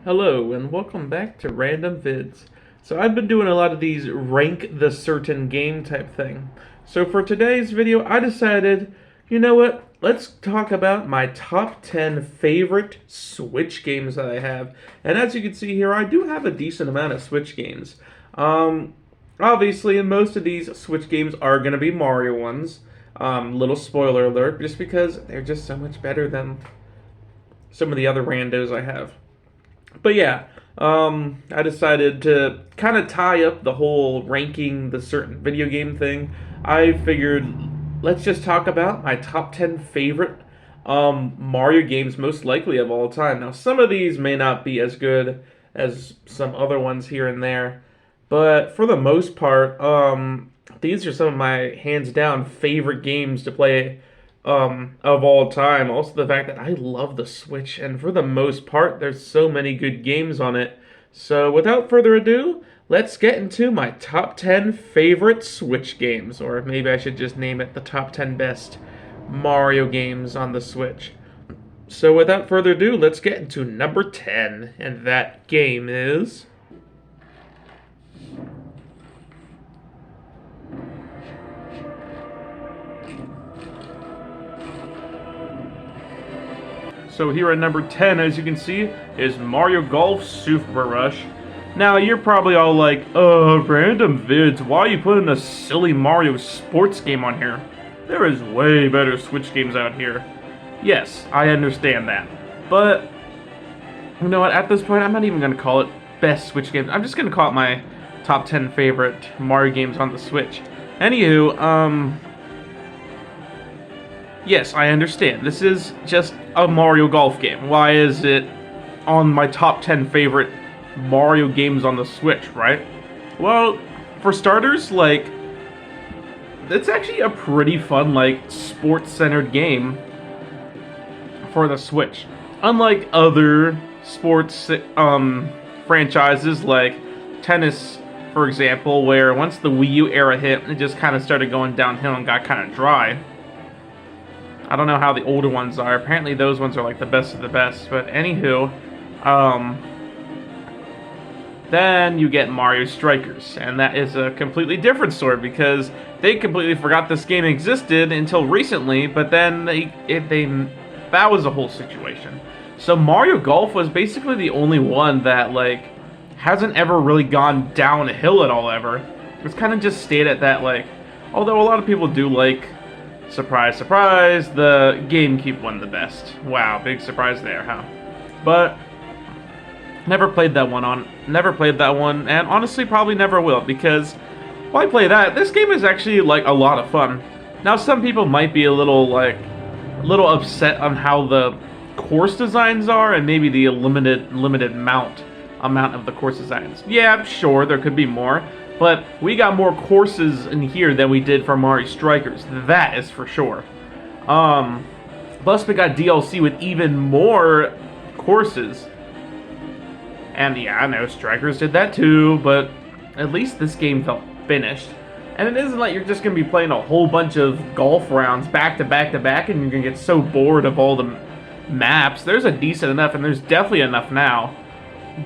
Hello and welcome back to Random Vids. So I've been doing a lot of these rank the certain game type thing. So for today's video I decided, you know what, let's talk about my top 10 favorite Switch games that I have. And as you can see here, I do have a decent amount of Switch games. Obviously most of these Switch games are going to be Mario ones. Little spoiler alert, just because they're just so much better than some of the other randos I have. But yeah, I decided to kind of tie up the whole ranking the certain video game thing. I figured let's just talk about my top 10 favorite Mario games most likely of all time. Now, some of these may not be as good as some other ones here and there, but for the most part, these are some of my hands down favorite games to play of all time. Also, the fact that I love the Switch, and for the most part, there's so many good games on it. So, without further ado, let's get into my top 10 favorite Switch games, or maybe I should just name it the top 10 best Mario games on the Switch. So, without further ado, let's get into number 10, and that game is So here at number 10, as you can see, is Mario Golf Super Rush. Now, you're probably all like, random vids, why are you putting a silly Mario sports game on here? There is way better Switch games out here. Yes, I understand that. But, you know what, at this point, I'm not even going to call it best Switch games. I'm just going to call it my top 10 favorite Mario games on the Switch. Anywho, yes, I understand. This is just a Mario Golf game. Why is it on my top 10 favorite Mario games on the Switch, right? Well, for starters, like, it's actually a pretty fun, like, sports-centered game for the Switch. Unlike other sports franchises like tennis, for example, where once the Wii U era hit, it just kind of started going downhill and got kind of dry. I don't know how the older ones are. Apparently those ones are like the best of the best. But anywho, then you get Mario Strikers. And that is a completely different story because they completely forgot this game existed until recently. But then that was a whole situation. So Mario Golf was basically the only one that like hasn't ever really gone downhill at all ever. It's kind of just stayed at that, like, although a lot of people do like, surprise, surprise, the GameCube won the best. Wow, big surprise there, huh? But never played that one, and honestly probably never will, because why play that? This game is actually like a lot of fun. Now, some people might be a little upset on how the course designs are, and maybe the limited amount of the course designs. Yeah, sure, there could be more. But we got more courses in here than we did for Mario Strikers. That is for sure. Plus we got DLC with even more courses. And yeah, I know Strikers did that too, but at least this game felt finished. And it isn't like you're just going to be playing a whole bunch of golf rounds back to back to back and you're going to get so bored of all the maps. There's a decent enough, and there's definitely enough now,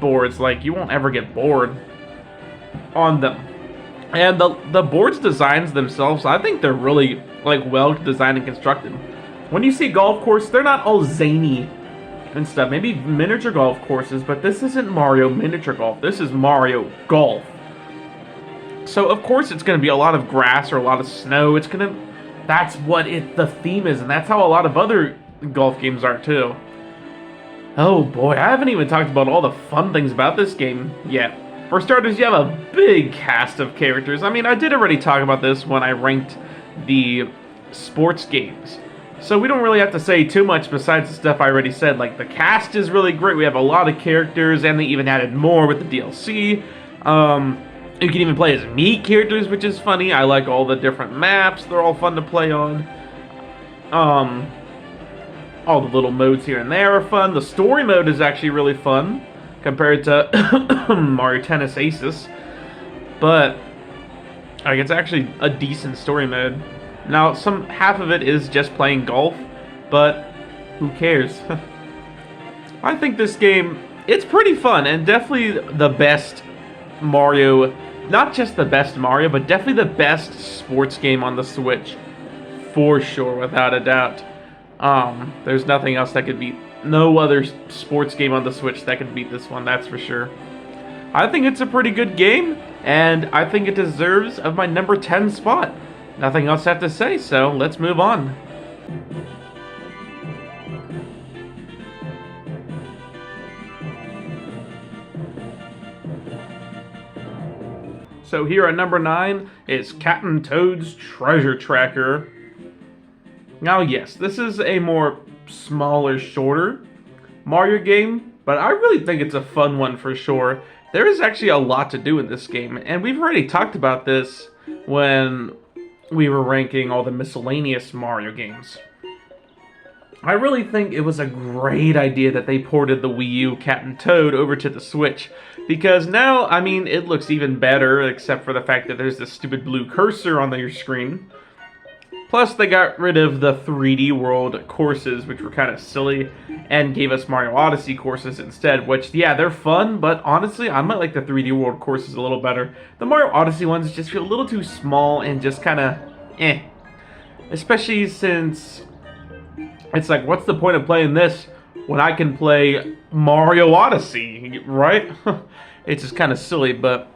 boards. Like, you won't ever get bored on them. And the boards designs themselves, I think they're really like well designed and constructed. When you see golf courses, they're not all zany and stuff. Maybe miniature golf courses, but this isn't Mario miniature golf. This is Mario Golf. So of course it's going to be a lot of grass or a lot of snow. That's what the theme is, and that's how a lot of other golf games are too. Oh boy, I haven't even talked about all the fun things about this game yet. For starters, you have a big cast of characters. I mean, I did already talk about this when I ranked the sports games. So we don't really have to say too much besides the stuff I already said. Like, the cast is really great. We have a lot of characters, and they even added more with the DLC. You can even play as Mii characters, which is funny. I like all the different maps. They're all fun to play on. All the little modes here and there are fun. The story mode is actually really fun compared to Mario Tennis Aces, but like, it's actually a decent story mode. Now, half of it is just playing golf, but who cares? I think this game it's pretty fun and definitely the best Mario, not just the best Mario, but definitely the best sports game on the Switch, for sure, without a doubt. There's nothing else that could beat, no other sports game on the Switch that could beat this one, that's for sure. I think it's a pretty good game, and I think it deserves of my number 10 spot. Nothing else I have to say, so let's move on. So here at number 9 is Captain Toad's Treasure Tracker. Now yes, this is a more smaller, shorter Mario game, but I really think it's a fun one for sure. There is actually a lot to do in this game, and we've already talked about this when we were ranking all the miscellaneous Mario games. I really think it was a great idea that they ported the Wii U Captain Toad over to the Switch, because now, I mean, it looks even better, except for the fact that there's this stupid blue cursor on your screen. Plus, they got rid of the 3D World courses, which were kind of silly, and gave us Mario Odyssey courses instead, which, yeah, they're fun, but honestly, I might like the 3D World courses a little better. The Mario Odyssey ones just feel a little too small and just kind of eh. Especially since it's like, what's the point of playing this when I can play Mario Odyssey, right? It's just kind of silly, but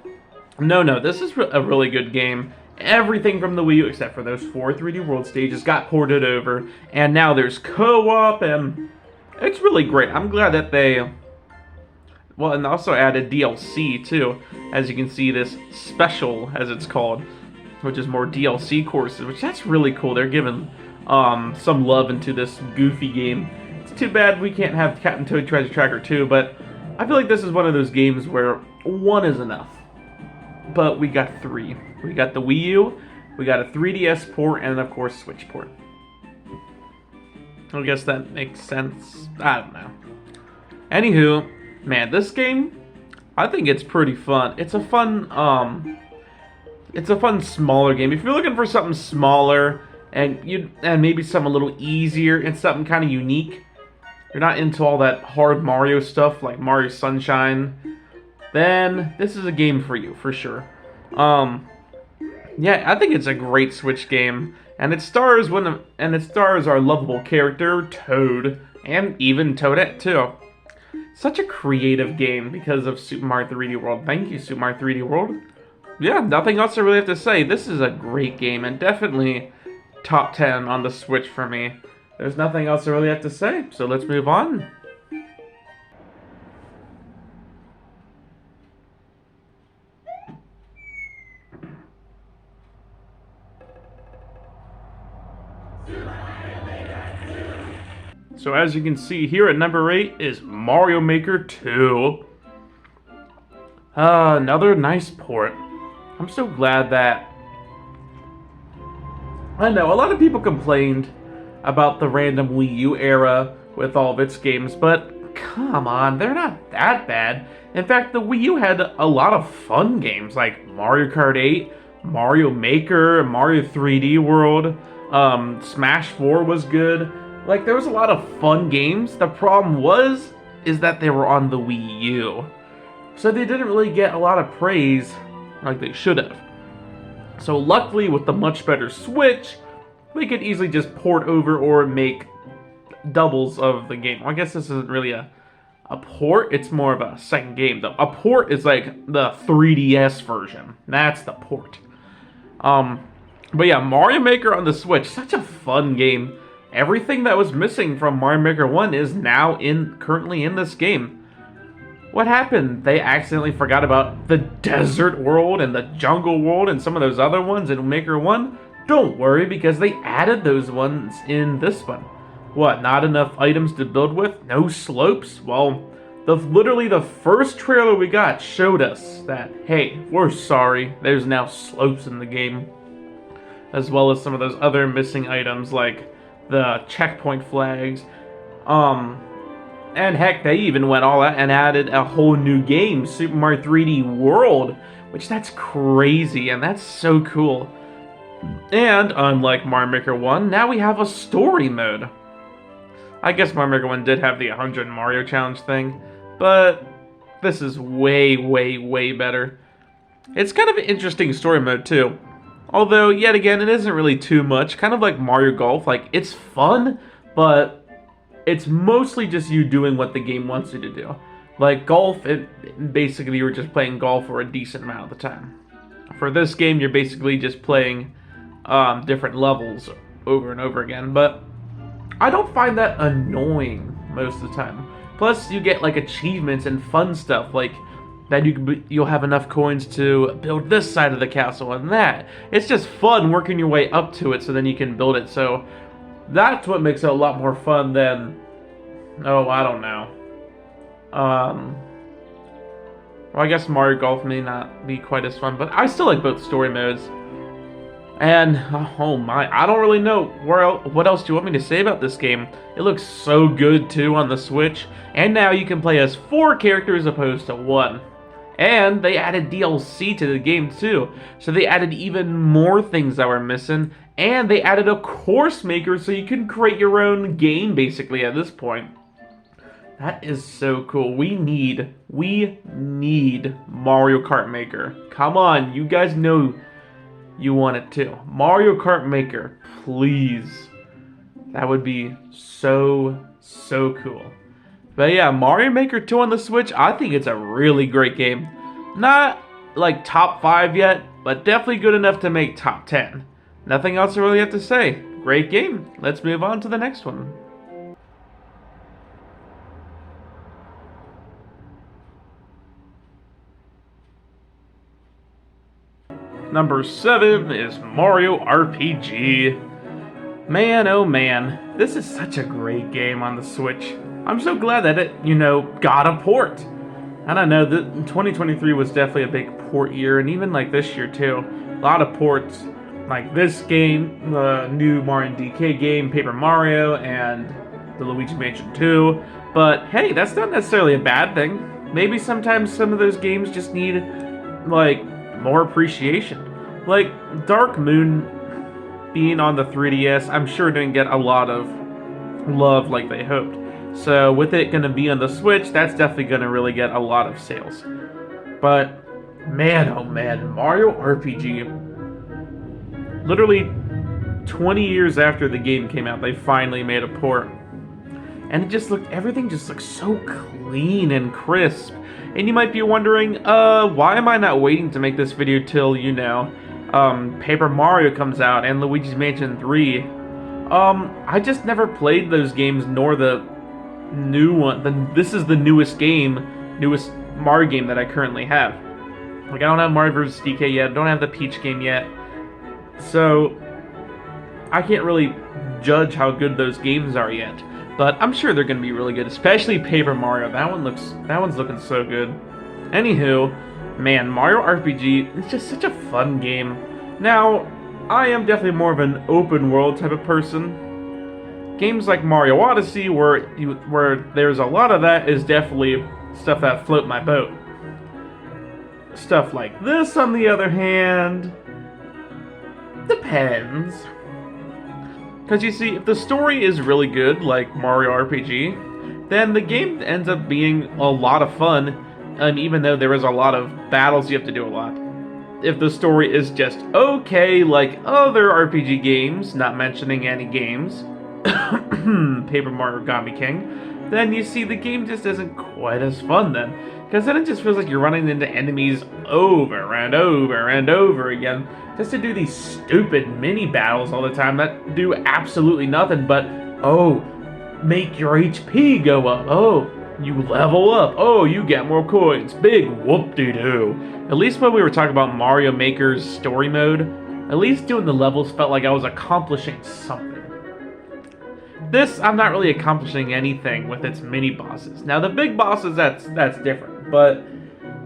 no, this is a really good game. Everything from the Wii U, except for those 4 3D World stages, got ported over, and now there's co-op, and it's really great. I'm glad that they, well, and also added DLC, too. As you can see, this special, as it's called, which is more DLC courses, which that's really cool. They're giving some love into this goofy game. It's too bad we can't have Captain Toad Treasure Tracker 2, but I feel like this is one of those games where 1 is enough. But we got 3. We got the Wii U, we got a 3DS port, and of course Switch port. I guess that makes sense. I don't know. Anywho, man, this game, I think it's pretty fun. It's a fun smaller game. If you're looking for something smaller and maybe something a little easier and something kind of unique, you're not into all that hard Mario stuff like Mario Sunshine, then this is a game for you, for sure. Yeah, I think it's a great Switch game, and it stars our lovable character, Toad, and even Toadette, too. Such a creative game because of Super Mario 3D World. Thank you, Super Mario 3D World. Yeah, nothing else I really have to say. This is a great game, and definitely top 10 on the Switch for me. There's nothing else I really have to say, so let's move on. So as you can see here at number 8 is Mario Maker 2. Another nice port. I'm so glad that... I know, a lot of people complained about the random Wii U era with all of its games, but come on, they're not that bad. In fact, the Wii U had a lot of fun games like Mario Kart 8, Mario Maker, Mario 3D World, Smash 4 was good. Like, there was a lot of fun games. The problem is that they were on the Wii U. So they didn't really get a lot of praise like they should have. So luckily, with the much better Switch, we could easily just port over or make doubles of the game. Well, I guess this isn't really a port, it's more of a second game. A port is like the 3DS version. That's the port. But yeah, Mario Maker on the Switch, such a fun game. Everything that was missing from Mario Maker 1 is now currently in this game. What happened? They accidentally forgot about the desert world and the jungle world and some of those other ones in Maker 1? Don't worry, because they added those ones in this one. What, not enough items to build with? No slopes? Well, literally the first trailer we got showed us that, hey, we're sorry, there's now slopes in the game. As well as some of those other missing items like the checkpoint flags. And heck, they even went all out and added a whole new game, Super Mario 3D World, which that's crazy, and that's so cool. And unlike Mario Maker 1, now we have a story mode. I guess Mario Maker 1 did have the 100 Mario Challenge thing, but this is way, way, way better. It's kind of an interesting story mode too. Although, yet again, it isn't really too much. Kind of like Mario Golf. Like, it's fun, but it's mostly just you doing what the game wants you to do. Like, golf, basically you're just playing golf for a decent amount of the time. For this game, you're basically just playing different levels over and over again. But I don't find that annoying most of the time. Plus, you get, like, achievements and fun stuff, like that you'll have enough coins to build this side of the castle and that. It's just fun working your way up to it so then you can build it. So that's what makes it a lot more fun than, oh, I don't know. Well, I guess Mario Golf may not be quite as fun, but I still like both story modes. And, oh my, I don't really know what else do you want me to say about this game. It looks so good, too, on the Switch. And now you can play as 4 characters opposed to 1. And they added DLC to the game, too. So they added even more things that were missing. And they added a course maker so you can create your own game, basically, at this point. That is so cool. We need Mario Kart Maker. Come on, you guys know you want it too. Mario Kart Maker, please. That would be so, so cool. But yeah, Mario Maker 2 on the Switch, I think it's a really great game. Not like top 5 yet, but definitely good enough to make top 10. Nothing else I really have to say. Great game. Let's move on to the next one. Number 7 is Mario RPG. Man, oh man, this is such a great game on the Switch. I'm so glad that it, got a port. I don't know, 2023 was definitely a big port year, and even like this year too. A lot of ports, like this game, the new Mario DK game, Paper Mario, and the Luigi Mansion 2. But hey, that's not necessarily a bad thing. Maybe sometimes some of those games just need, like, more appreciation. Like, Dark Moon being on the 3DS, I'm sure didn't get a lot of love like they hoped. So with it going to be on the Switch, that's definitely going to really get a lot of sales. But, man, oh man, Mario RPG. Literally 20 years after the game came out, they finally made a port. And everything just looks so clean and crisp. And you might be wondering, why am I not waiting to make this video till, Paper Mario comes out and Luigi's Mansion 3? I just never played those games, nor the new one. This is the newest Mario game that I currently have. Like, I don't have Mario vs. DK yet, don't have the Peach game yet. So, I can't really judge how good those games are yet. But I'm sure they're going to be really good, especially Paper Mario. That one's looking so good. Anywho, man, Mario RPG is just such a fun game. Now, I am definitely more of an open world type of person. Games like Mario Odyssey, where there's a lot of that, is definitely stuff that float my boat. Stuff like this, on the other hand, depends. Because you see, if the story is really good, like Mario RPG, then the game ends up being a lot of fun, and even though there is a lot of battles, you have to do a lot. If the story is just okay, like other RPG games, not mentioning any games, Paper Mario Origami King, then you see the game just isn't quite as fun then. Because then it just feels like you're running into enemies over and over and over again, just to do these stupid mini battles all the time that do absolutely nothing but, oh, make your HP go up, oh, you level up, oh, you get more coins, big whoop-de-doo. At least when we were talking about Mario Maker's story mode, at least doing the levels felt like I was accomplishing something. This, I'm not really accomplishing anything with its mini-bosses. Now, the big bosses, that's different, but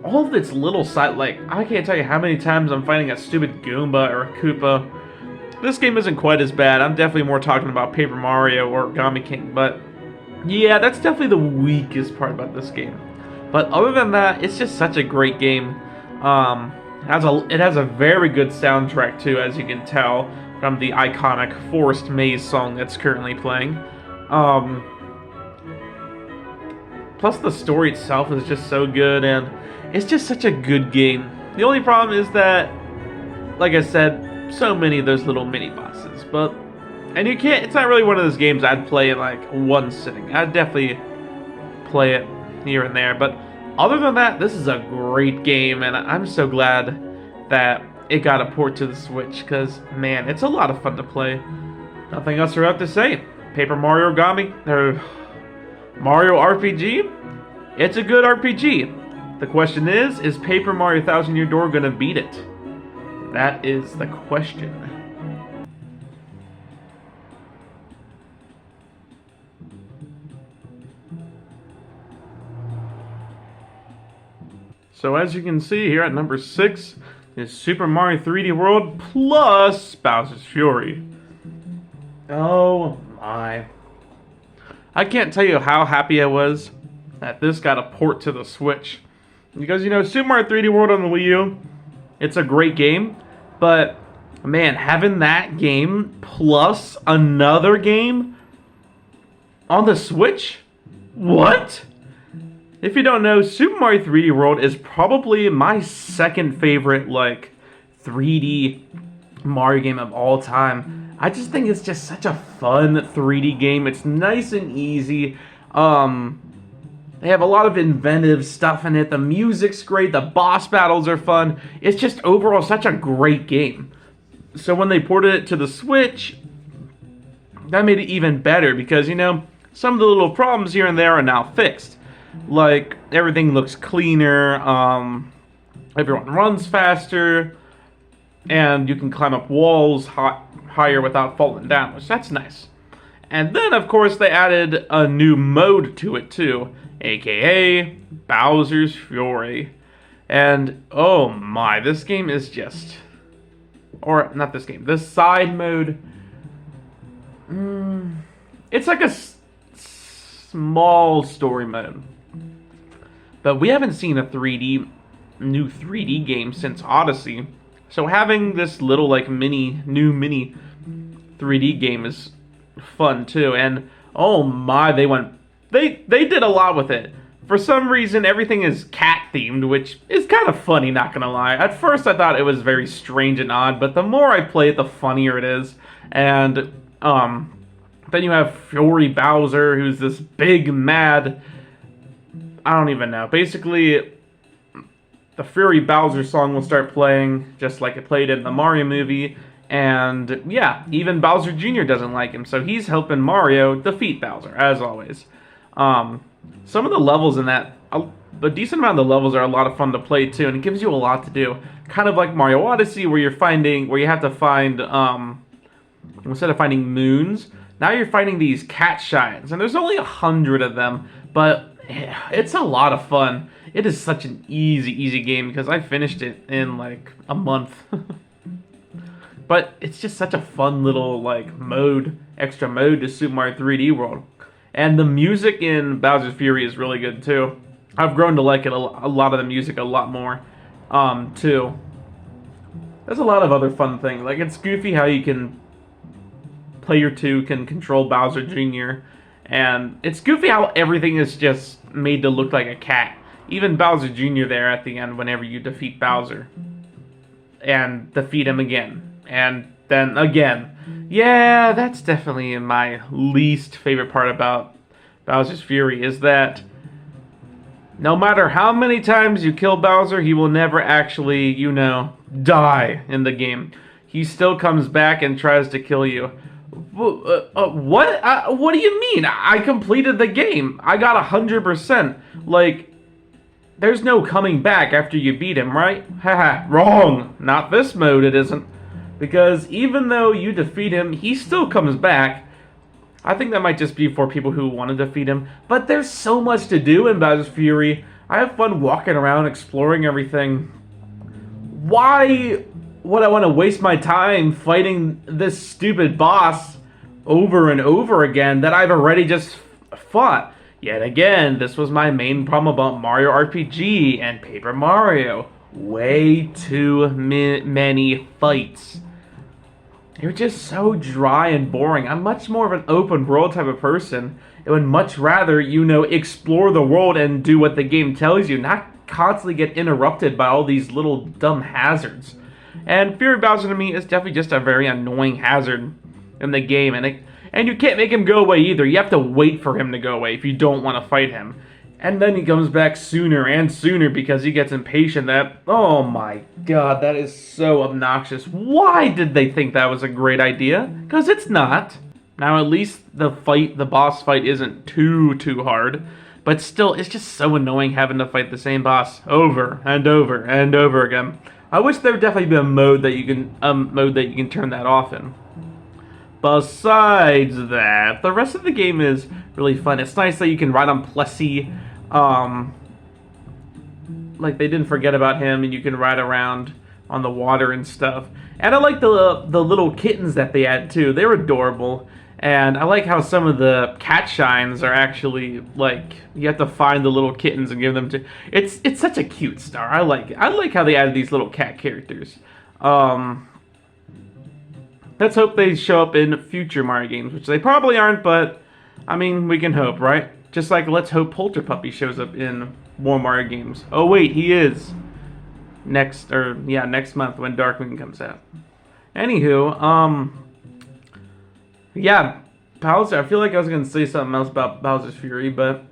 all of its little side, like, I can't tell you how many times I'm fighting a stupid Goomba or a Koopa. This game isn't quite as bad. I'm definitely more talking about Paper Mario or Origami King, but yeah, that's definitely the weakest part about this game. But other than that, it's just such a great game. It has a very good soundtrack too, as you can tell from the iconic Forest Maze song that's currently playing. Plus, Plus, the story itself is just so good, and it's just such a good game. The only problem is that, like I said, so many of those little mini bosses. And you can't. It's not really one of those games I'd play in like one sitting. I'd definitely play it here and there. But other than that, this is a great game, and I'm so glad that it got a port to the Switch, because, man, it's a lot of fun to play. Nothing else I have to say. Paper Mario or Mario RPG? It's a good RPG. The question is Paper Mario Thousand Year Door gonna beat it? That is the question. So as you can see here at number 6 is Super Mario 3D World plus Bowser's Fury. Oh my. I can't tell you how happy I was that this got a port to the Switch. Because, you know, Super Mario 3D World on the Wii U, it's a great game, but man, having that game plus another game on the Switch? What? If you don't know, Super Mario 3D World is probably my second favorite, like, 3D Mario game of all time. I just think it's just such a fun 3D game. It's nice and easy. They have a lot of inventive stuff in it. The music's great. The boss battles are fun. It's just overall such a great game. So when they ported it to the Switch, that made it even better because, you know, some of the little problems here and there are now fixed. Like, everything looks cleaner, everyone runs faster, and you can climb up walls higher without falling down, which that's nice. And then, of course, they added a new mode to it, too, aka Bowser's Fury. And, oh my, this game is just... Or, not this game, this side mode... It's like a small story mode. But we haven't seen a new 3D game since Odyssey. So having this little, like, new mini 3D game is fun, too. And, oh my, they did a lot with it. For some reason, everything is cat-themed, which is kind of funny, not gonna lie. At first, I thought it was very strange and odd, but the more I play it, the funnier it is. And, then you have Fury Bowser, who's this big, mad... I don't even know. Basically, the Fury Bowser song will start playing, just like it played in the Mario movie. And, yeah, even Bowser Jr. doesn't like him, so he's helping Mario defeat Bowser, as always. Some of the levels in that, a decent amount of the levels are a lot of fun to play, too, and it gives you a lot to do. Kind of like Mario Odyssey, where you have to find, instead of finding moons, now you're finding these cat shines, and there's only 100 of them, but it's a lot of fun. It is such an easy game because I finished it in like a month. But it's just such a fun little like extra mode to Super Mario 3D World. And the music in Bowser's Fury is really good too. I've grown to like it a lot of the music a lot more too. There's a lot of other fun things. Like it's goofy how you can player 2 can control Bowser Jr. And it's goofy how everything is just made to look like a cat. Even Bowser Jr. there at the end whenever you defeat Bowser. And defeat him again. And then again. Yeah, that's definitely my least favorite part about Bowser's Fury is that no matter how many times you kill Bowser, he will never actually, you know, die in the game. He still comes back and tries to kill you. What? What do you mean? I completed the game. I got 100%. Like, there's no coming back after you beat him, right? Haha, wrong. Not this mode, it isn't. Because even though you defeat him, he still comes back. I think that might just be for people who want to defeat him. But there's so much to do in Bowser's Fury. I have fun walking around, exploring everything. Why would I want to waste my time fighting this stupid boss over and over again that I've already just fought? Yet again, this was my main problem about Mario RPG and Paper Mario. Way too many fights. They're just so dry and boring. I'm much more of an open world type of person. It would much rather, explore the world and do what the game tells you, not constantly get interrupted by all these little dumb hazards. And Fury Bowser to me is definitely just a very annoying hazard in the game, and you can't make him go away either. You have to wait for him to go away if you don't want to fight him. And then he comes back sooner and sooner because he gets impatient. Oh my god, that is so obnoxious. Why did they think that was a great idea? Because it's not. Now at least the boss fight isn't too hard. But still, it's just so annoying having to fight the same boss over and over and over again. I wish there would definitely be a mode that you can turn that off in. Besides that, the rest of the game is really fun. It's nice that you can ride on Plessy. Like they didn't forget about him, and you can ride around on the water and stuff. And I like the little kittens that they add too. They're adorable. And I like how some of the cat shines are actually like you have to find the little kittens and give them to. It's such a cute star. I like it. I like how they added these little cat characters. Let's hope they show up in future Mario games, which they probably aren't, but I mean, we can hope, right? Just like let's hope Polterpuppy shows up in more Mario games. Oh wait, he is. Next month when Dark Moon comes out. Anywho, yeah, Bowser, I feel like I was gonna say something else about Bowser's Fury, but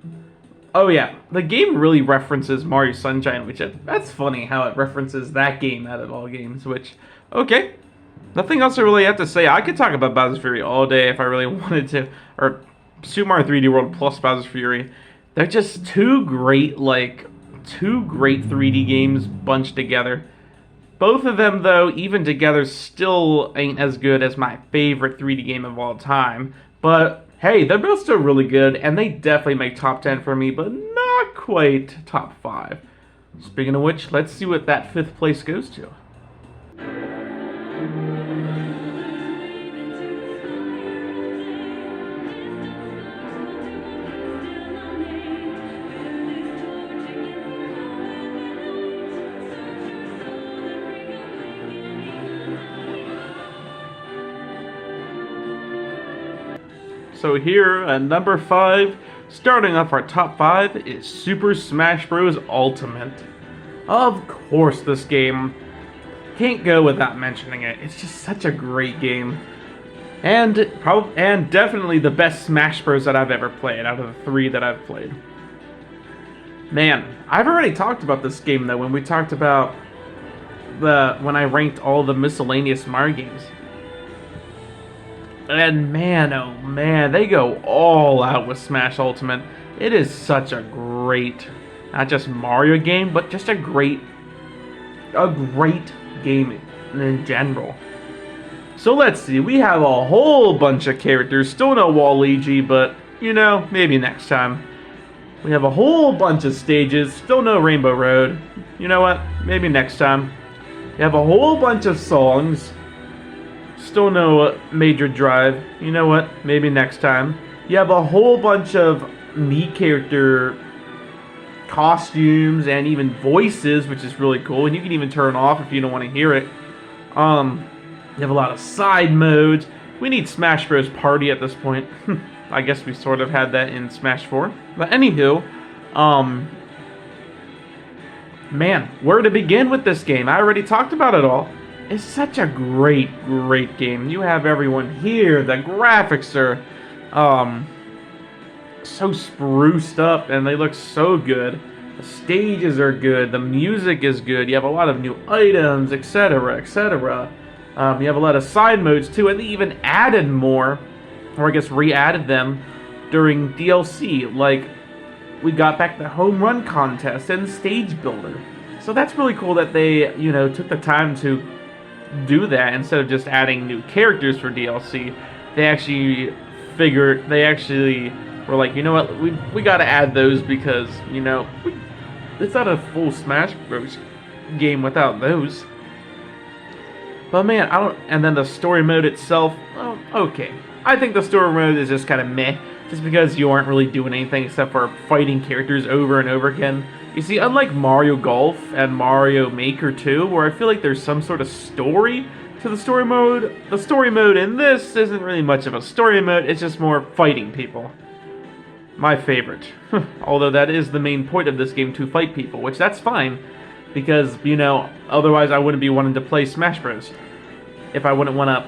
oh yeah, the game really references Mario Sunshine, which that's funny how it references that game out of all games, which, okay. Nothing else I really have to say. I could talk about Bowser's Fury all day if I really wanted to. Or Super Mario 3D World plus Bowser's Fury. They're just two great 3D games bunched together. Both of them, though, even together, still ain't as good as my favorite 3D game of all time. But, hey, they're both still really good, and they definitely make top 10 for me, but not quite top 5. Speaking of which, let's see what that 5th place goes to. So here at number 5, starting off our top 5, is Super Smash Bros. Ultimate. Of course, this game can't go without mentioning it. It's just such a great game, and definitely the best Smash Bros. That I've ever played out of the 3 that I've played. Man, I've already talked about this game though when we talked about when I ranked all the miscellaneous Mario games. And man, oh man, they go all out with Smash Ultimate. It is such a great, not just Mario game, but just a great game in general. So let's see, we have a whole bunch of characters. Still no Waluigi, but maybe next time. We have a whole bunch of stages. Still no Rainbow Road. You know what? Maybe next time. We have a whole bunch of songs. Still no Major Drive. You know what? Maybe next time. You have a whole bunch of Mii character costumes and even voices, which is really cool. And you can even turn off if you don't want to hear it. You have a lot of side modes. We need Smash Bros. Party at this point. I guess we sort of had that in Smash 4. But anywho, man, where to begin with this game? I already talked about it all. It's such a great game. You have everyone here. The graphics are so spruced up and they look so good. The stages are good. The music is good. You have a lot of new items, etc., etc. You have a lot of side modes too, and they even added more, or I guess re-added them during DLC. Like, we got back the home run contest and stage builder. So that's really cool that they, took the time to do that instead of just adding new characters for DLC. They actually were like, you know what, we got to add those because it's not a full Smash Bros. Game without those. But man, and then the story mode itself, oh, okay. I think the story mode is just kind of meh, just because you aren't really doing anything except for fighting characters over and over again. You see, unlike Mario Golf and Mario Maker 2, where I feel like there's some sort of story to the story mode in this isn't really much of a story mode, it's just more fighting people. my favorite. Although that is the main point of this game, to fight people, which that's fine, because, you know, otherwise I wouldn't be wanting to play Smash Bros. If I wouldn't want to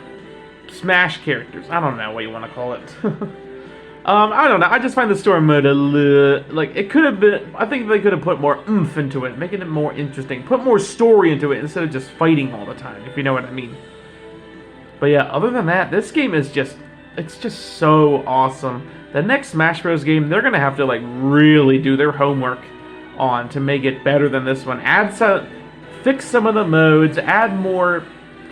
smash characters. I don't know what you want to call it. I don't know. I just find the story mode like, it could have been. I think they could have put more oomph into it, making it more interesting. Put more story into it instead of just fighting all the time, if you know what I mean. But yeah, other than that, this game is just, it's just so awesome. The next Smash Bros. Game, they're gonna have to like really do their homework on to make it better than this one. Fix some of the modes, add more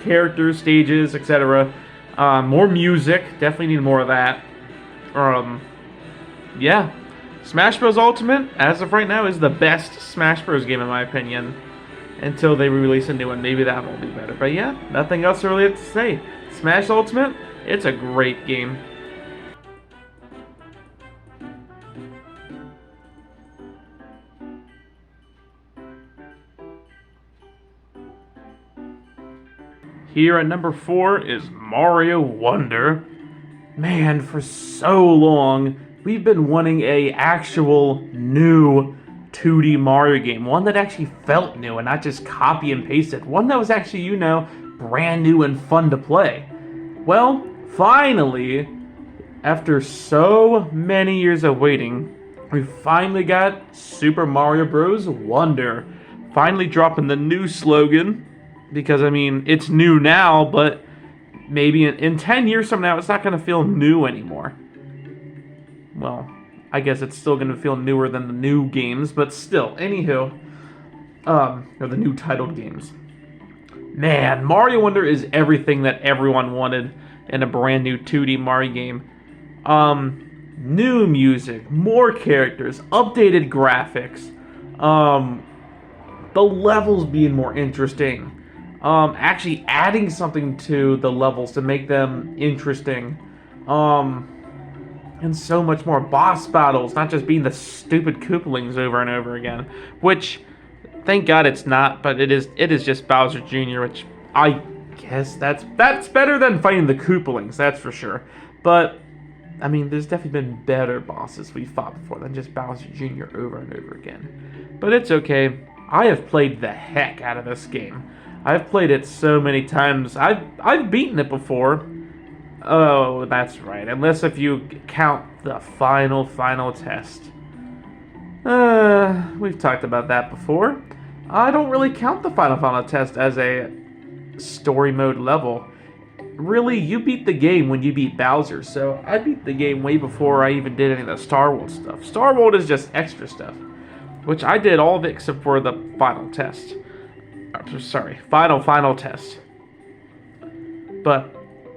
characters, stages, etc. More music, definitely need more of that. Yeah, Smash Bros. Ultimate, as of right now, is the best Smash Bros. Game in my opinion. Until they release a new one, maybe that will be better. But yeah, nothing else really to say. Smash Ultimate, it's a great game. Here at number 4 is Mario Wonder. Man, for so long, we've been wanting a actual new 2D Mario game. One that actually felt new and not just copy and pasted. One that was actually, you know, brand new and fun to play. Well, finally, after so many years of waiting, we finally got Super Mario Bros. Wonder. Finally dropping the new slogan. Because, I mean, it's new now, but maybe in 10 years from now, it's not going to feel new anymore. Well, I guess it's still going to feel newer than the new games, but still. Anywho, or the new titled games. Man, Mario Wonder is everything that everyone wanted in a brand new 2D Mario game. New music, more characters, updated graphics, the levels being more interesting. Actually adding something to the levels to make them interesting. And so much more. Boss battles, not just being the stupid Koopalings over and over again. Which, thank God it's not, but it is just Bowser Jr., which I guess that's better than fighting the Koopalings, that's for sure. But, I mean, there's definitely been better bosses we fought before than just Bowser Jr. over and over again. But it's okay. I have played the heck out of this game. I've played it so many times. I've beaten it before. Oh, that's right. Unless if you count the final test. We've talked about that before. I don't really count the final test as a story mode level. Really, you beat the game when you beat Bowser, so I beat the game way before I even did any of the Star World stuff. Star World is just extra stuff, which I did all of it except for the final test. Sorry, final test. But,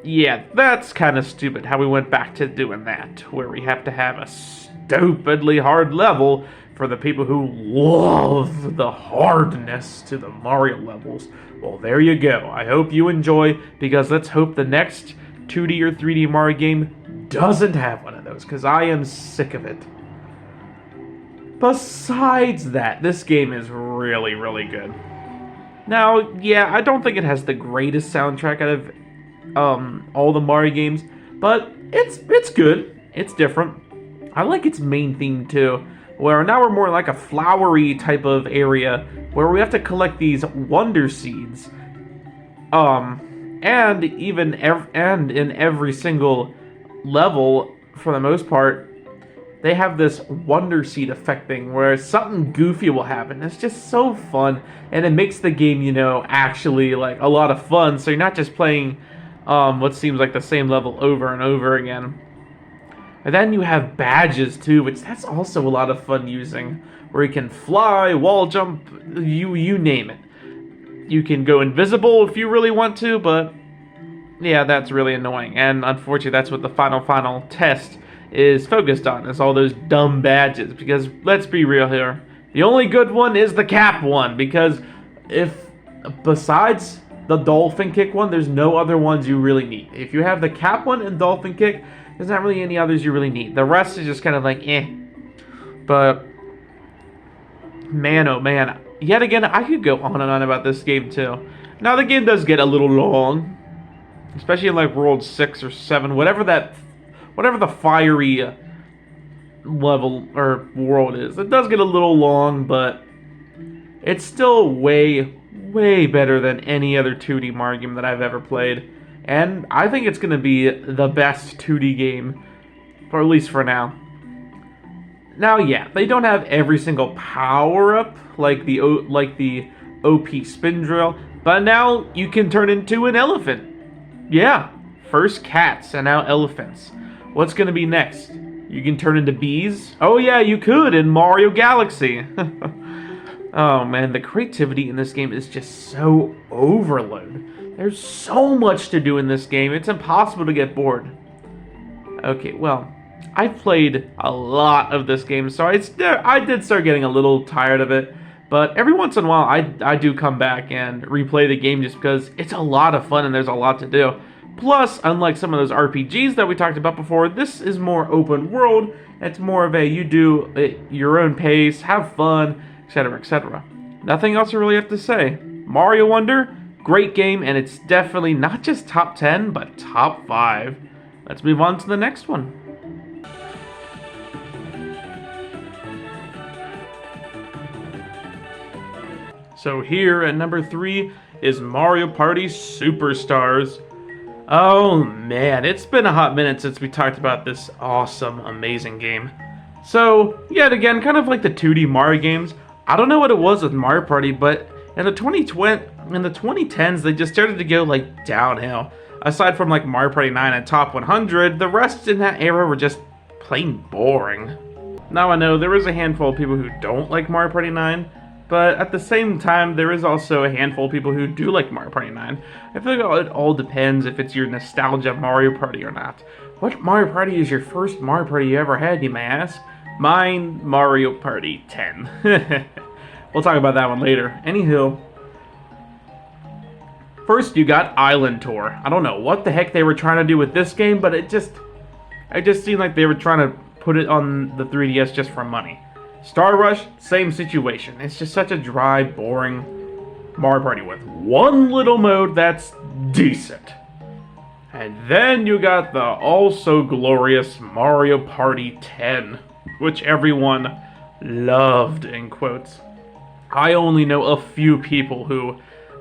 yeah, that's kind of stupid how we went back to doing that, where we have to have a stupidly hard level for the people who love the hardness to the Mario levels. Well, there you go. I hope you enjoy, because let's hope the next 2D or 3D Mario game doesn't have one of those, because I am sick of it. Besides that, this game is really, really good. Now, yeah, I don't think it has the greatest soundtrack out of all the Mario games, but it's good. It's different. I like its main theme too, where now we're more like a flowery type of area where we have to collect these wonder seeds. And in every single level, for the most part, they have this wonder seed effect thing where something goofy will happen. It's just so fun, and it makes the game, you know, actually like a lot of fun. So you're not just playing what seems like the same level over and over again. And then you have badges too, which that's also a lot of fun using, where you can fly, wall jump, you name it. You can go invisible if you really want to, but yeah, that's really annoying. And unfortunately, that's what the final test is focused on, is all those dumb badges. Because let's be real here, the only good one is the cap one, because if besides the dolphin kick one, there's no other ones you really need. If you have the cap one and dolphin kick, there's not really any others you really need. The rest is just kind of like eh. But man, oh man, yet again, I could go on and on about this game too. Now the game does get a little long, especially in like World 6 or 7, whatever the fiery level or world is. It does get a little long, but it's still way better than any other 2D Mario game that I've ever played. And I think it's going to be the best 2D game, or at least for now. Now, yeah, they don't have every single power-up like the OP spin drill, but now you can turn into an elephant. Yeah, first cats and now elephants. What's going to be next? You can turn into bees? Oh yeah, you could in Mario Galaxy. Oh man, the creativity in this game is just so overload. There's so much to do in this game, it's impossible to get bored. Okay, well, I played a lot of this game, so I did start getting a little tired of it. But every once in a while, I do come back and replay the game just because it's a lot of fun and there's a lot to do. Plus, unlike some of those RPGs that we talked about before, this is more open world. It's more of a you do it your own pace, have fun, etc., etc. Nothing else I really have to say. Mario Wonder, great game, and it's definitely not just top 10, but top 5. Let's move on to the next one. So here at number 3 is Mario Party Superstars. Oh man, it's been a hot minute since we talked about this awesome, amazing game. So, yet again, kind of like the 2D Mario games, I don't know what it was with Mario Party, but in the 2010s, they just started to go like downhill. Aside from like Mario Party 9 and Top 100, the rest in that era were just plain boring. Now I know there is a handful of people who don't like Mario Party 9, but at the same time, there is also a handful of people who do like Mario Party 9. I feel like it all depends if it's your nostalgia Mario Party or not. What Mario Party is your first Mario Party you ever had, you may ask? Mine, Mario Party 10. We'll talk about that one later. Anywho, first you got Island Tour. I don't know what the heck they were trying to do with this game, but it just seemed like they were trying to put it on the 3DS just for money. Star Rush, same situation. It's just such a dry, boring Mario Party with one little mode that's decent. And then you got the also glorious Mario Party 10, which everyone loved, in quotes. I only know a few people who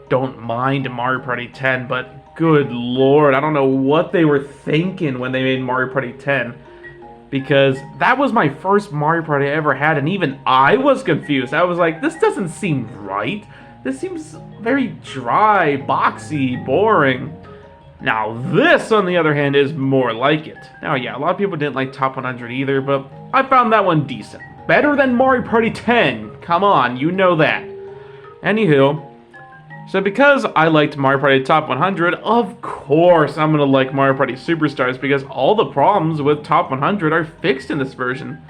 don't mind Mario Party 10, but good lord, I don't know what they were thinking when they made Mario Party 10. Because that was my first Mario Party I ever had, and even I was confused. I was like, this doesn't seem right. This seems very dry, boxy, boring. Now this, on the other hand, is more like it. Now yeah, a lot of people didn't like Top 100 either, but I found that one decent. Better than Mario Party 10. Come on, you know that. Anywho, so because I liked Mario Party Top 100, of course I'm going to like Mario Party Superstars because all the problems with Top 100 are fixed in this version.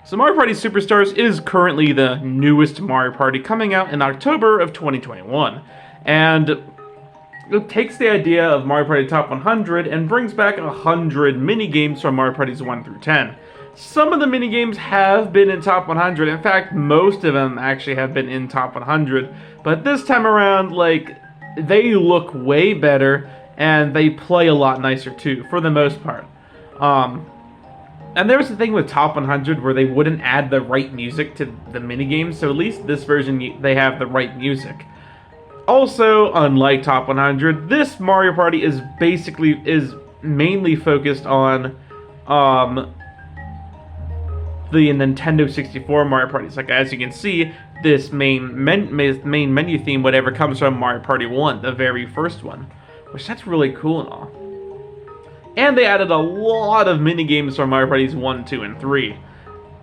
So Mario Party Superstars is currently the newest Mario Party, coming out in October of 2021. And it takes the idea of Mario Party Top 100 and brings back 100 mini-games from Mario Parties 1 through 10. Some of the mini-games have been in Top 100. In fact, most of them actually have been in Top 100. But this time around, like, they look way better, and they play a lot nicer too, for the most part. And there was the thing with Top 100 where they wouldn't add the right music to the minigames, so at least this version, they have the right music. Also, unlike Top 100, this Mario Party is mainly focused on, the Nintendo 64 Mario Parties. Like, as you can see, this main menu theme, whatever, comes from Mario Party 1, the very first one. Which, that's really cool and all. And they added a lot of mini-games from Mario Parties 1, 2, and 3.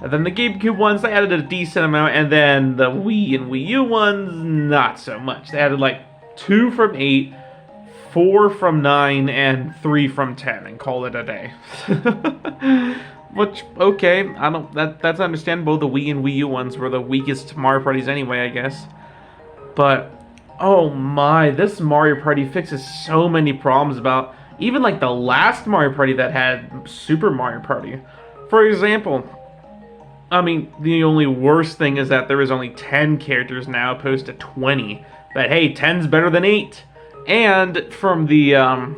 And then the GameCube ones, they added a decent amount, and then the Wii and Wii U ones, not so much. They added like 2 from 8, 4 from 9, and 3 from 10, and call it a day. Which, okay, that's understandable. The Wii and Wii U ones were the weakest Mario Parties anyway, I guess. But, oh my, this Mario Party fixes so many problems about, even like the last Mario Party that had Super Mario Party. For example, I mean, the only worst thing is that there is only 10 characters now opposed to 20. But hey, 10's better than 8. And from the,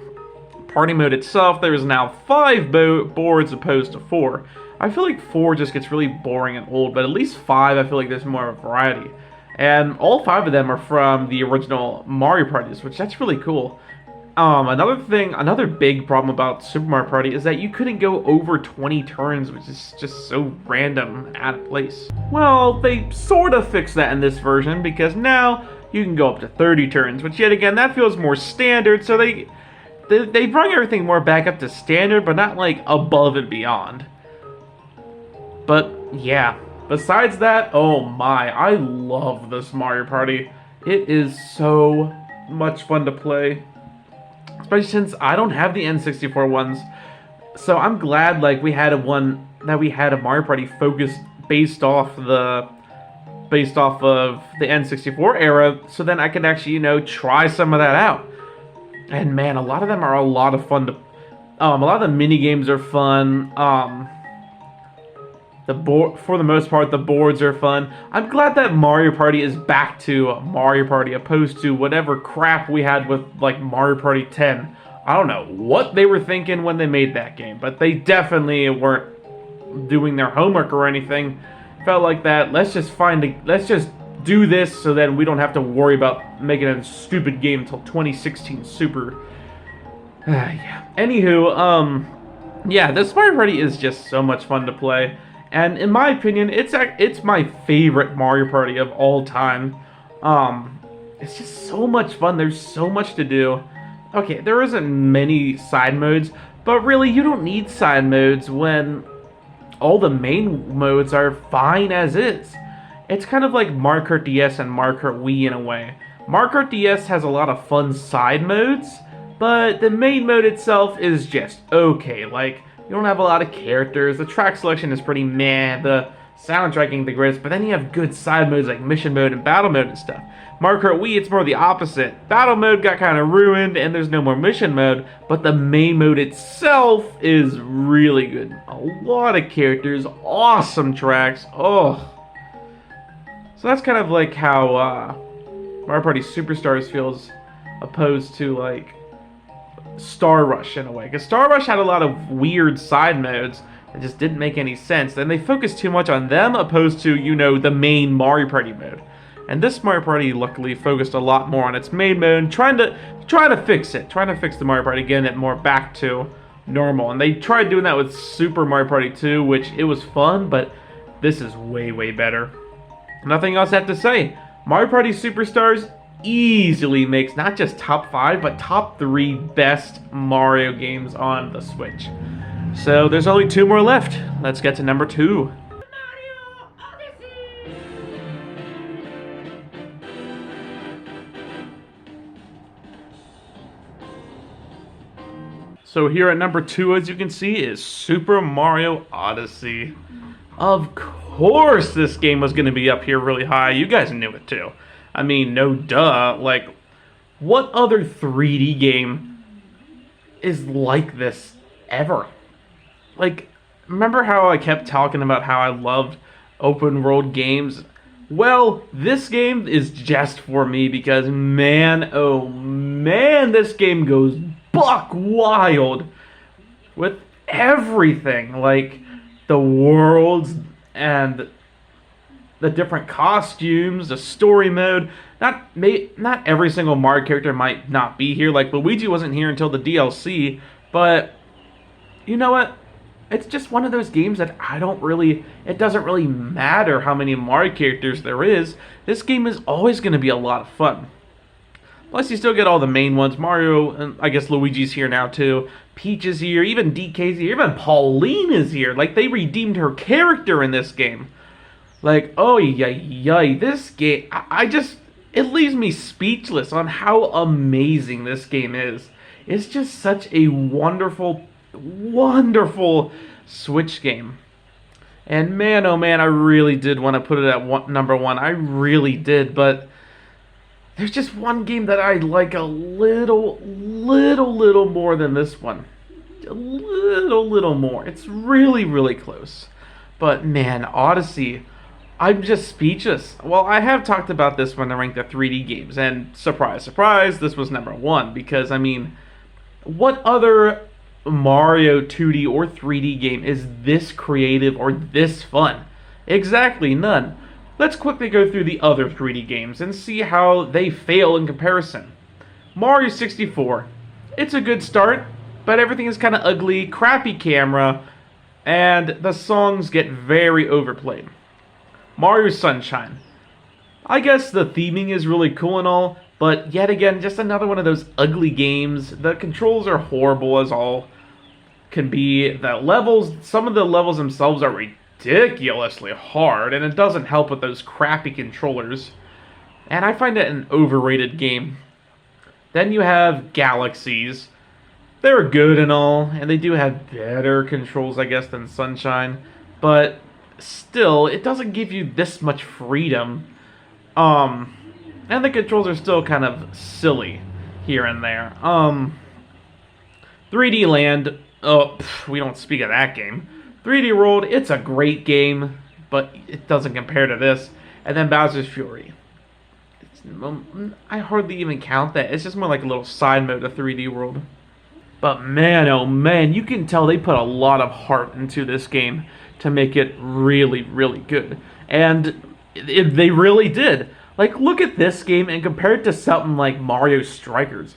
party mode itself, there is now 5 boards opposed to 4. I feel like 4 just gets really boring and old, but at least 5, I feel like there's more variety. And all 5 of them are from the original Mario Parties, which that's really cool. Another big problem about Super Mario Party is that you couldn't go over 20 turns, which is just so random and out of place. Well, they sort of fixed that in this version, because now you can go up to 30 turns, which yet again, that feels more standard, so they bring everything more back up to standard, but not like above and beyond. But yeah, besides that, oh my, I love this Mario Party. It is so much fun to play. Especially since I don't have the N64 ones. So I'm glad like we had a Mario Party focused based off of the N64 era, so then I could actually, try some of that out. And man, a lot of them are a lot of fun to a lot of the mini games are fun. For the most part, the boards are fun. I'm glad that Mario Party is back to Mario Party, opposed to whatever crap we had with, like, Mario Party 10. I don't know what they were thinking when they made that game, but they definitely weren't doing their homework or anything. Felt like that, let's just do this so that we don't have to worry about making a stupid game until 2016 Super. Yeah. Anywho, yeah, this Mario Party is just so much fun to play. And in my opinion, it's my favorite Mario Party of all time. It's just so much fun. There's so much to do. Okay, there isn't many side modes, but really you don't need side modes when all the main modes are fine as is. It's kind of like Mario Kart DS and Mario Kart Wii in a way. Mario Kart DS has a lot of fun side modes, but the main mode itself is just okay. Like, you don't have a lot of characters, the track selection is pretty meh, the soundtrack ain't the greatest, but then you have good side modes like mission mode and battle mode and stuff. Mario Kart Wii, it's more the opposite. Battle mode got kind of ruined and there's no more mission mode, but the main mode itself is really good. A lot of characters, awesome tracks, oh. So that's kind of like how Mario Party Superstars feels opposed to like Star Rush in a way, because Star Rush had a lot of weird side modes that just didn't make any sense, and they focused too much on them opposed to, the main Mario Party mode. And this Mario Party luckily focused a lot more on its main mode, trying to fix the Mario Party, getting it more back to normal. And they tried doing that with Super Mario Party 2, which it was fun, but this is way better. Nothing else I have to say. Mario Party Superstars easily makes not just top 5, but top 3 best Mario games on the Switch. So there's only 2 more left. Let's get to number 2. Mario Odyssey! So here at number 2, as you can see, is Super Mario Odyssey. Of course this game was going to be up here really high. You guys knew it too. I mean, no duh. Like, what other 3D game is like this ever? Like, remember how I kept talking about how I loved open world games? Well, this game is just for me because, man, oh man, this game goes buck wild with everything. Like, the worlds and the different costumes, the story mode. Not every single Mario character might not be here. Like, Luigi wasn't here until the DLC, but you know what? It's just one of those games that it doesn't really matter how many Mario characters there is. This game is always going to be a lot of fun. Plus, you still get all the main ones. Mario, and I guess Luigi's here now too. Peach is here, even DK's here, even Pauline is here. Like, they redeemed her character in this game. Like, oh yay, this game, it leaves me speechless on how amazing this game is. It's just such a wonderful Switch game. And man, oh man, I really did want to put it at number 1. I really did, but there's just one game that I like a little more than this one. A little more. It's really close. But man, Odyssey, I'm just speechless. Well, I have talked about this when I ranked the 3D games, and surprise, surprise, this was number 1, because, I mean, what other Mario 2D or 3D game is this creative or this fun. Exactly none. Let's quickly go through the other 3D games and see how they fail in comparison. Mario 64. It's a good start, but everything is kind of ugly, crappy camera, and the songs get very overplayed. Mario Sunshine. I guess the theming is really cool and all, but yet again, just another one of those ugly games. The controls are horrible as all can be. The levels, some of the levels themselves are ridiculously hard, and it doesn't help with those crappy controllers. And I find it an overrated game. Then you have Galaxies. They're good and all, and they do have better controls, I guess, than Sunshine. But still, it doesn't give you this much freedom. And the controls are still kind of silly here and there. 3D Land, oh, we don't speak of that game. 3D World, it's a great game, but it doesn't compare to this. And then Bowser's Fury. I hardly even count that. It's just more like a little side mode of 3D World. But man, oh man, you can tell they put a lot of heart into this game to make it really, really good. And they really did. Like, look at this game and compare it to something like Mario Strikers.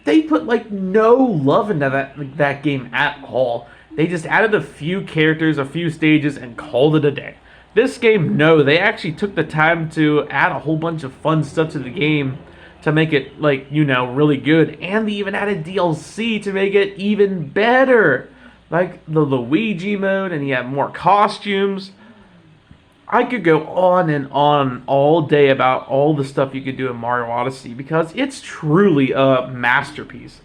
They put, like, no love into that game at all. They just added a few characters, a few stages, and called it a day. This game, no, they actually took the time to add a whole bunch of fun stuff to the game to make it, like, you know, really good. And they even added DLC to make it even better. Like the Luigi mode, and you have more costumes. I could go on and on all day about all the stuff you could do in Mario Odyssey because it's truly a masterpiece.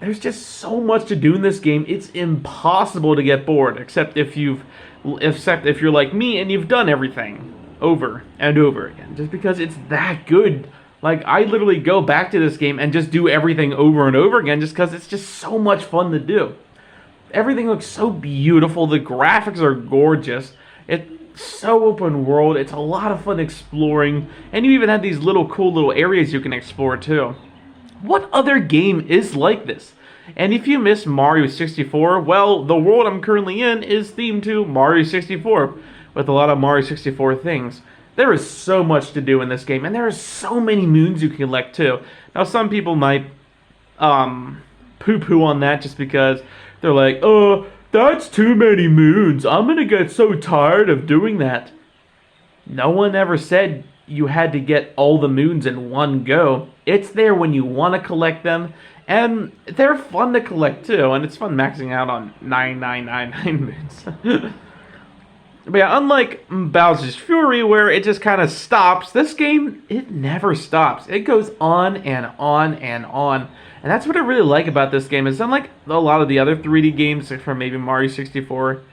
There's just so much to do in this game. It's impossible to get bored, except if you're like me and you've done everything over and over again, just because it's that good. Like, I literally go back to this game and just do everything over and over again just because it's just so much fun to do. Everything looks so beautiful. The graphics are gorgeous. It's so open world. It's a lot of fun exploring. And you even have these cool little areas you can explore too. What other game is like this? And if you miss Mario 64, well, the world I'm currently in is themed to Mario 64 with a lot of Mario 64 things. There is so much to do in this game, and there are so many moons you can collect too. Now, some people might poo-poo on that just because they're like, oh, that's too many moons. I'm gonna get so tired of doing that. No one ever said you had to get all the moons in one go. It's there when you want to collect them, and they're fun to collect too, and it's fun maxing out on 9999 moons. But yeah, unlike Bowser's Fury, where it just kind of stops, this game, it never stops. It goes on and on and on. And that's what I really like about this game. Is unlike a lot of the other 3D games from maybe Mario 64,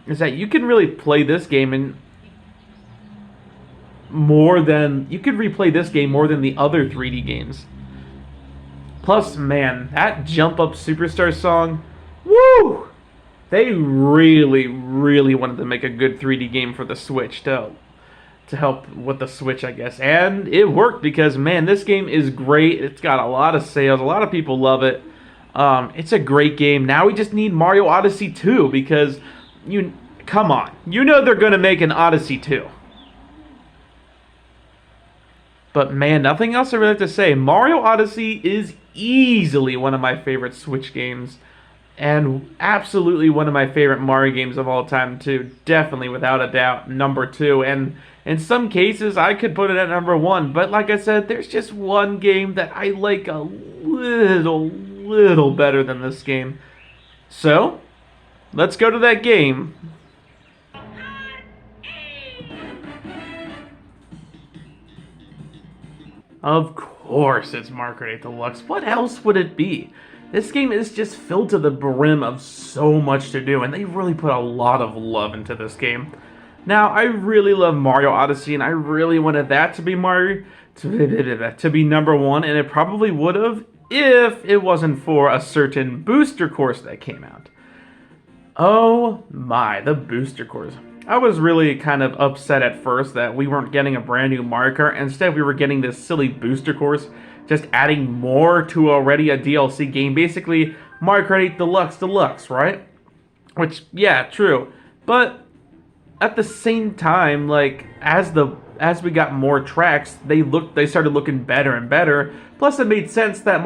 is that you can really play this game and you could replay this game more than the other 3D games. Plus, man, that Jump Up Superstar song, woo! They really, really wanted to make a good 3D game for the Switch to help with the Switch, I guess. And it worked because, man, this game is great. It's got a lot of sales. A lot of people love it. It's a great game. Now we just need Mario Odyssey 2 because, come on. You know they're going to make an Odyssey 2. But, man, nothing else I really have to say. Mario Odyssey is easily one of my favorite Switch games. And absolutely one of my favorite Mario games of all time, too. Definitely, without a doubt, number 2. And in some cases, I could put it at number 1. But like I said, there's just one game that I like a little better than this game. So, let's go to that game. Of course it's Mario Kart 8 Deluxe. What else would it be? This game is just filled to the brim of so much to do, and they really put a lot of love into this game. Now, I really love Mario Odyssey, and I really wanted that to be to be number 1, and it probably would have if it wasn't for a certain booster course that came out. Oh my, the booster course. I was really kind of upset at first that we weren't getting a brand new Mario Kart. Instead, we were getting this silly booster course, just adding more to already a DLC game. Basically, Mario Kart 8 Deluxe Deluxe, right? Which, yeah, true. But at the same time, like as we got more tracks, they started looking better and better. Plus, it made sense that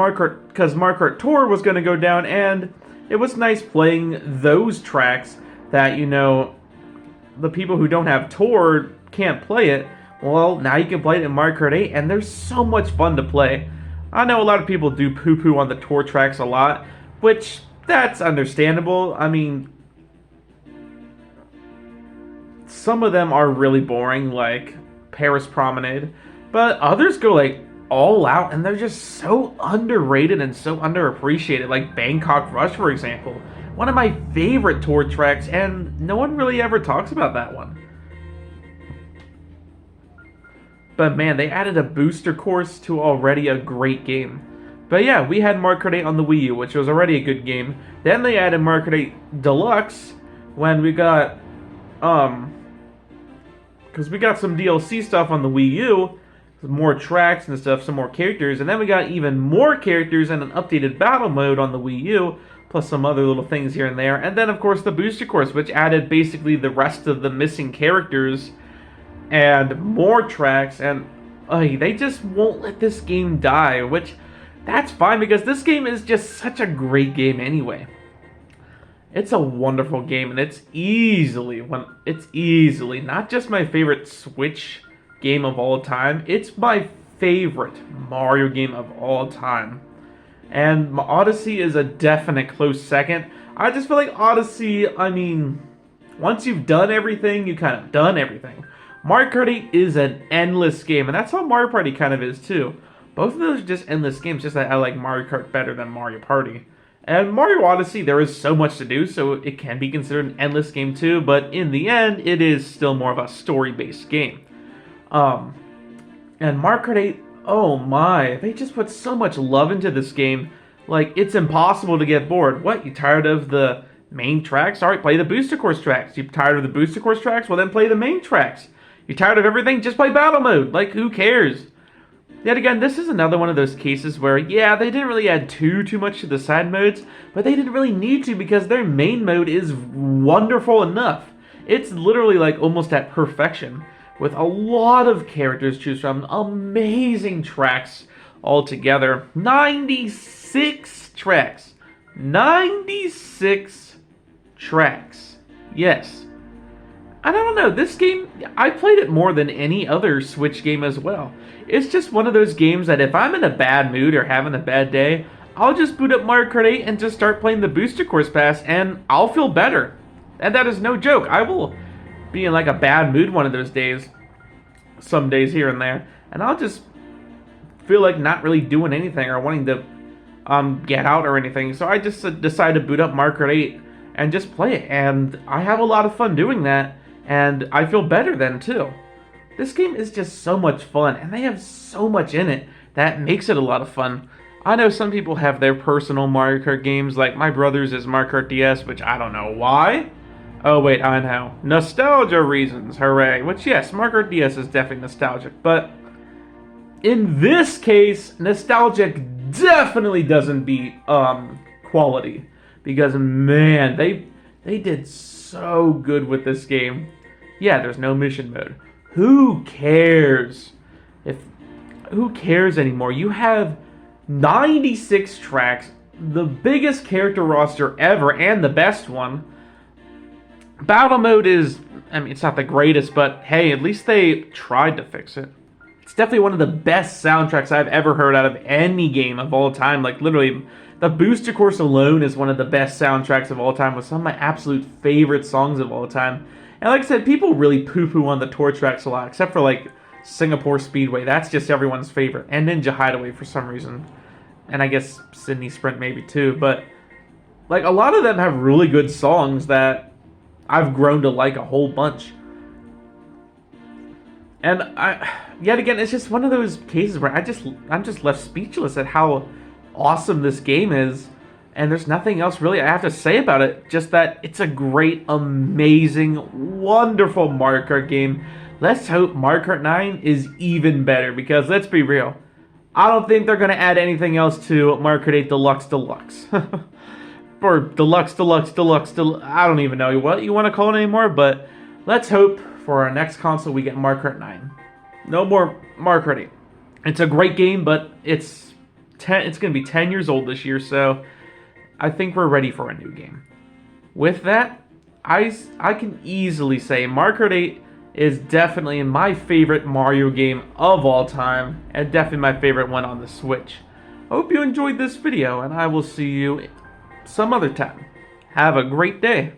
because Mario Kart Tour was going to go down, and it was nice playing those tracks that the people who don't have Tour can't play it. Well, now you can play it in Mario Kart 8, and there's so much fun to play. I know a lot of people do poo-poo on the Tour tracks a lot, which that's understandable. I mean, some of them are really boring, like Paris Promenade, but others go like all out, and they're just so underrated and so underappreciated, like Bangkok Rush, for example. One of my favorite Tour tracks, and no one really ever talks about that one. But man, they added a booster course to already a great game. But yeah, we had Mario Kart 8 on the Wii U, which was already a good game. Then they added Mario Kart 8 Deluxe when we got, because we got some DLC stuff on the Wii U, some more tracks and stuff, some more characters, and then we got even more characters and an updated battle mode on the Wii U, plus some other little things here and there. And then, of course, the booster course, which added basically the rest of the missing characters and more tracks, and they just won't let this game die, which that's fine because this game is just such a great game anyway. It's a wonderful game, and it's easily not just my favorite Switch game of all time, it's my favorite Mario game of all time. And Odyssey is a definite close second. I just feel like Odyssey, I mean, once you've done everything, you kind of done everything. Mario Kart 8 is an endless game, and that's how Mario Party kind of is too. Both of those are just endless games, just that I like Mario Kart better than Mario Party. And Mario Odyssey, there is so much to do, so it can be considered an endless game too, but in the end, it is still more of a story-based game. And Mario Kart 8, oh my, they just put so much love into this game. Like, it's impossible to get bored. What, you tired of the main tracks? Alright, play the booster course tracks. You tired of the booster course tracks? Well, then play the main tracks. You tired of everything? Just play battle mode. Like, who cares? Yet again, this is another one of those cases where, yeah, they didn't really add too much to the side modes, but they didn't really need to because their main mode is wonderful enough. It's literally like almost at perfection, with a lot of characters to choose from, amazing tracks altogether. 96 tracks. 96 tracks. Yes. I don't know, this game, I played it more than any other Switch game as well. It's just one of those games that if I'm in a bad mood or having a bad day, I'll just boot up Mario Kart 8 and just start playing the Booster Course Pass, and I'll feel better. And that is no joke. I will be in like a bad mood one of those days, some days here and there, and I'll just feel like not really doing anything or wanting to get out or anything. So I just decide to boot up Mario Kart 8 and just play it, and I have a lot of fun doing that. And I feel better then, too. This game is just so much fun, and they have so much in it that makes it a lot of fun. I know some people have their personal Mario Kart games, like my brother's is Mario Kart DS, which I don't know why. Oh, wait, I know. Nostalgia reasons, hooray. Which, yes, Mario Kart DS is definitely nostalgic, but in this case, nostalgic definitely doesn't beat quality. Because, man, they did so good with this game. Yeah, there's no mission mode. Who cares? Who cares anymore? You have 96 tracks, the biggest character roster ever, and the best one. Battle mode is, I mean, it's not the greatest, but hey, at least they tried to fix it. It's definitely one of the best soundtracks I've ever heard out of any game of all time. Like, literally, the Booster Course alone is one of the best soundtracks of all time, with some of my absolute favorite songs of all time. And like I said, people really poo-poo on the tour tracks a lot, except for, like, Singapore Speedway. That's just everyone's favorite. And Ninja Hideaway for some reason. And I guess Sydney Sprint maybe too. But, like, a lot of them have really good songs that I've grown to like a whole bunch. And yet again, it's just one of those cases where I'm just left speechless at how awesome this game is. And there's nothing else really I have to say about it. Just that it's a great, amazing, wonderful Mario Kart game. Let's hope Mario Kart 9 is even better. Because let's be real, I don't think they're going to add anything else to Mario Kart 8 Deluxe Deluxe. or Deluxe, I don't even know what you want to call it anymore, but let's hope for our next console we get Mario Kart 9. No more Mario Kart 8. It's a great game, but it's going to be 10 years old this year, so I think we're ready for a new game. With that, I can easily say Mario Kart 8 is definitely my favorite Mario game of all time, and definitely my favorite one on the Switch. I hope you enjoyed this video, and I will see you some other time. Have a great day.